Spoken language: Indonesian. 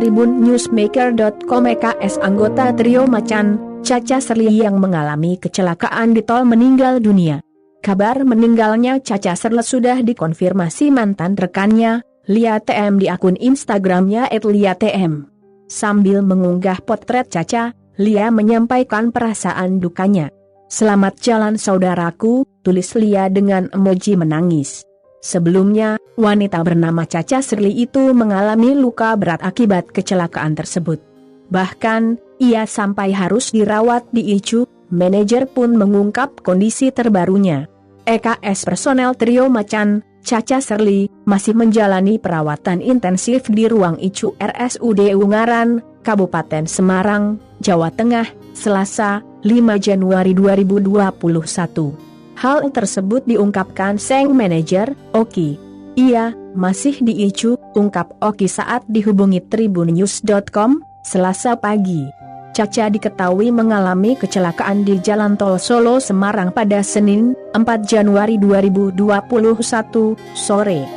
Tribun Newsmaker.com. EKS anggota trio Macan, Cha-Cha Sherly yang mengalami kecelakaan di tol meninggal dunia. Kabar meninggalnya Cha-Cha Sherly sudah dikonfirmasi mantan rekannya, Lia TM di akun Instagramnya @liatm. Sambil mengunggah potret Cha-Cha, Lia menyampaikan perasaan dukanya. "Selamat jalan saudaraku," tulis Lia dengan emoji menangis. Sebelumnya, wanita bernama Cha-Cha Sherly itu mengalami luka berat akibat kecelakaan tersebut. Bahkan, ia sampai harus dirawat di ICU. Manajer pun mengungkap kondisi terbarunya. EKS personel trio Macan, Cha-Cha Sherly, masih menjalani perawatan intensif di ruang ICU RSUD Ungaran, Kabupaten Semarang, Jawa Tengah, Selasa, 5 Januari 2021. Hal tersebut diungkapkan sang manajer, Oki. "Ia masih di ICU," ungkap Oki saat dihubungi tribunnews.com, Selasa pagi. Cha-Cha diketahui mengalami kecelakaan di Jalan Tol Solo Semarang pada Senin, 4 Januari 2021, sore.